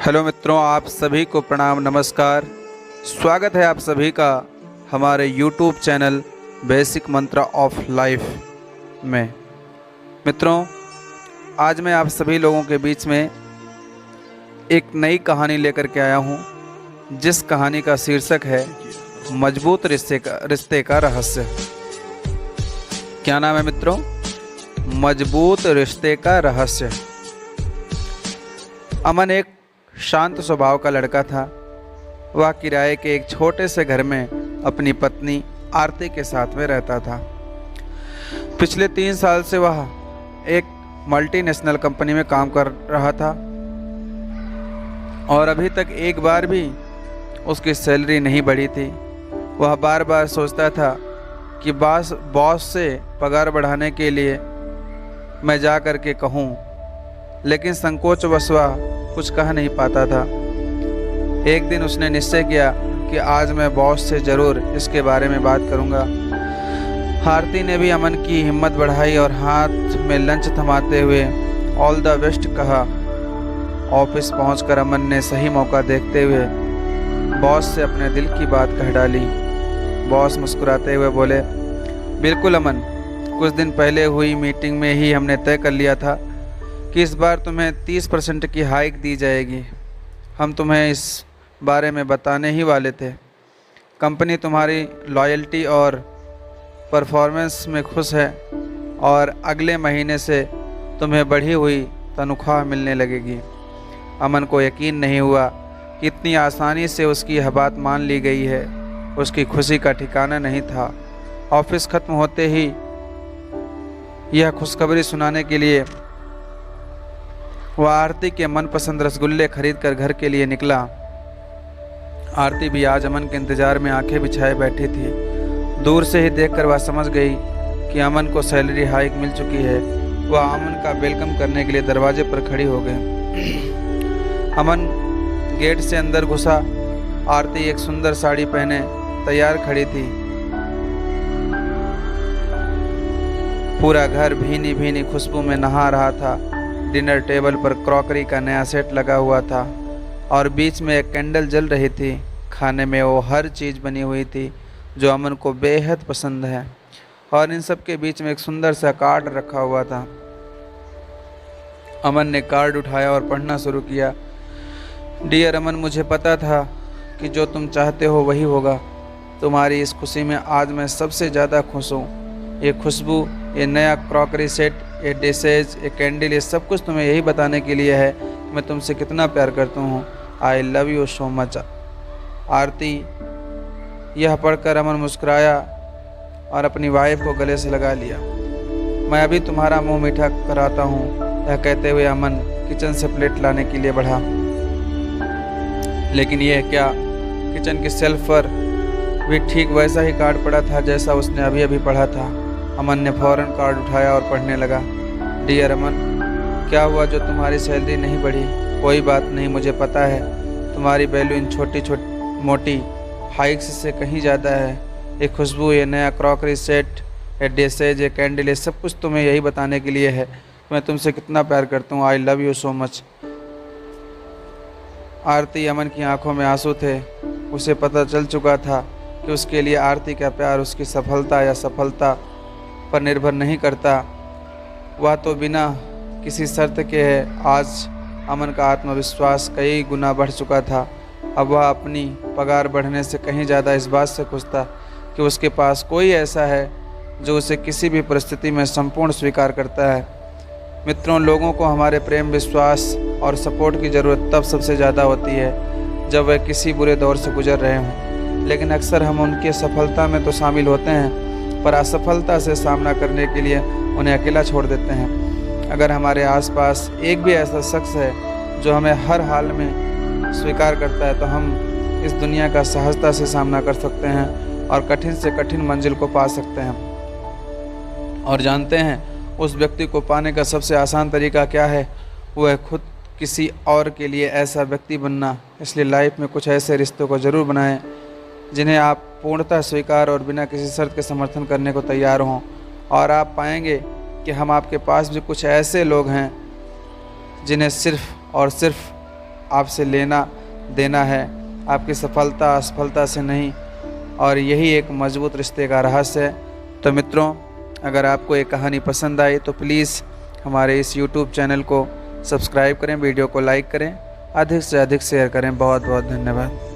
Hello मित्रों, आप सभी को प्रणाम नमस्कार। स्वागत है आप सभी का हमारे YouTube चैनल बेसिक मंत्र ऑफ लाइफ में। मित्रों, आज मैं आप सभी लोगों के बीच में एक नई कहानी लेकर के आया हूं, जिस कहानी का शीर्षक है मजबूत रिश्ते का रहस्य। क्या नाम है मित्रों? मजबूत रिश्ते का रहस्य। अमन एक शांत स्वभाव का लड़का था। वह किराए के एक छोटे से घर में अपनी पत्नी आरती के साथ में रहता था। पिछले 3 साल से वह एक मल्टीनेशनल कंपनी में काम कर रहा था और अभी तक एक बार भी उसकी सैलरी नहीं बढ़ी थी। वह बार बार सोचता था कि बॉस से पगार बढ़ाने के लिए मैं जा कर के कहूँ, लेकिन संकोचवश वह कुछ कह नहीं पाता था। एक दिन उसने निश्चय किया कि आज मैं बॉस से ज़रूर इसके बारे में बात करूंगा। आरती ने भी अमन की हिम्मत बढ़ाई और हाथ में लंच थमाते हुए ऑल द बेस्ट कहा। ऑफिस पहुंचकर अमन ने सही मौका देखते हुए बॉस से अपने दिल की बात कह डाली। बॉस मुस्कुराते हुए बोले, बिल्कुल अमन, कुछ दिन पहले हुई मीटिंग में ही हमने तय कर लिया था कि इस बार तुम्हें 30% की हाइक दी जाएगी। हम तुम्हें इस बारे में बताने ही वाले थे। कंपनी तुम्हारी लॉयल्टी और परफॉर्मेंस में खुश है और अगले महीने से तुम्हें बढ़ी हुई तनख्वाह मिलने लगेगी। अमन को यकीन नहीं हुआ कि इतनी आसानी से उसकी यह बात मान ली गई है। उसकी खुशी का ठिकाना नहीं था। ऑफिस खत्म होते ही यह खुशखबरी सुनाने के लिए वह आरती के मनपसंद रसगुल्ले खरीद कर घर के लिए निकला। आरती भी आज अमन के इंतजार में आंखें बिछाए बैठी थी। दूर से ही देखकर वह समझ गई कि अमन को सैलरी हाइक मिल चुकी है। वह अमन का वेलकम करने के लिए दरवाजे पर खड़ी हो गई। अमन गेट से अंदर घुसा। आरती एक सुंदर साड़ी पहने तैयार खड़ी थी। पूरा घर भीनी भीनी खुशबू में नहा रहा था। डिनर टेबल पर क्रॉकरी का नया सेट लगा हुआ था और बीच में एक कैंडल जल रही थी। खाने में वो हर चीज़ बनी हुई थी जो अमन को बेहद पसंद है और इन सब के बीच में एक सुंदर सा कार्ड रखा हुआ था। अमन ने कार्ड उठाया और पढ़ना शुरू किया। डियर अमन, मुझे पता था कि जो तुम चाहते हो वही होगा। तुम्हारी इस खुशी में आज मैं सबसे ज़्यादा खुश हूँ। ये खुशबू, ये नया क्रॉकरी सेट, ये डिशेज, ये कैंडल, ये सब कुछ तुम्हें यही बताने के लिए है कि मैं तुमसे कितना प्यार करता हूँ। I love you so much. Aarti. यह पढ़कर अमन मुस्कुराया और अपनी वाइफ को गले से लगा लिया। मैं अभी तुम्हारा मुंह मीठा कराता हूँ। यह कहते हुए अमन किचन से प्लेट लाने के लिए बढ़ा, लेकिन यह क्या, किचन की शेल्फ पर भी ठीक वैसा ही कार्ड पड़ा था जैसा उसने अभी अभी पढ़ा था। अमन ने फौरन कार्ड उठाया और पढ़ने लगा। डियर अमन, क्या हुआ जो तुम्हारी सैलरी नहीं बढ़ी? कोई बात नहीं, मुझे पता है तुम्हारी वैल्यू इन छोटी मोटी हाइक्स से कहीं ज़्यादा है। ये खुशबू, ये नया क्रॉकरी सेट, ये डिशेज, ये कैंडल, ये सब कुछ तुम्हें यही बताने के लिए है कि मैं तुमसे कितना प्यार करता हूँ। I love you so much. Aarti. Aman की आंखों में आंसू थे। उसे पता चल चुका था कि उसके लिए आरती का प्यार उसकी सफलता या सफलता पर निर्भर नहीं करता। वह तो बिना किसी शर्त के है। आज अमन का आत्मविश्वास कई गुना बढ़ चुका था। अब वह अपनी पगार बढ़ने से कहीं ज़्यादा इस बात से खुश था कि उसके पास कोई ऐसा है जो उसे किसी भी परिस्थिति में संपूर्ण स्वीकार करता है। मित्रों, लोगों को हमारे प्रेम, विश्वास और सपोर्ट की ज़रूरत तब सबसे ज़्यादा होती है जब वह किसी बुरे दौर से गुजर रहे हों, लेकिन अक्सर हम उनकी सफलता में तो शामिल होते हैं पर असफलता से सामना करने के लिए उन्हें अकेला छोड़ देते हैं। अगर हमारे आसपास एक भी ऐसा शख्स है जो हमें हर हाल में स्वीकार करता है तो हम इस दुनिया का सहजता से सामना कर सकते हैं और कठिन से कठिन मंजिल को पा सकते हैं। और जानते हैं उस व्यक्ति को पाने का सबसे आसान तरीका क्या है? वो है खुद किसी और के लिए ऐसा व्यक्ति बनना। इसलिए लाइफ में कुछ ऐसे रिश्तों को ज़रूर बनाएं जिन्हें आप पूर्णतः स्वीकार और बिना किसी शर्त के समर्थन करने को तैयार हों, और आप पाएंगे कि हम आपके पास भी कुछ ऐसे लोग हैं जिन्हें सिर्फ़ और सिर्फ आपसे लेना देना है, आपकी सफलता असफलता से नहीं, और यही एक मजबूत रिश्ते का रहस्य है। तो मित्रों, अगर आपको ये कहानी पसंद आई तो प्लीज़ हमारे इस YouTube चैनल को सब्सक्राइब करें, वीडियो को लाइक करें, अधिक से अधिक शेयर करें। बहुत बहुत धन्यवाद।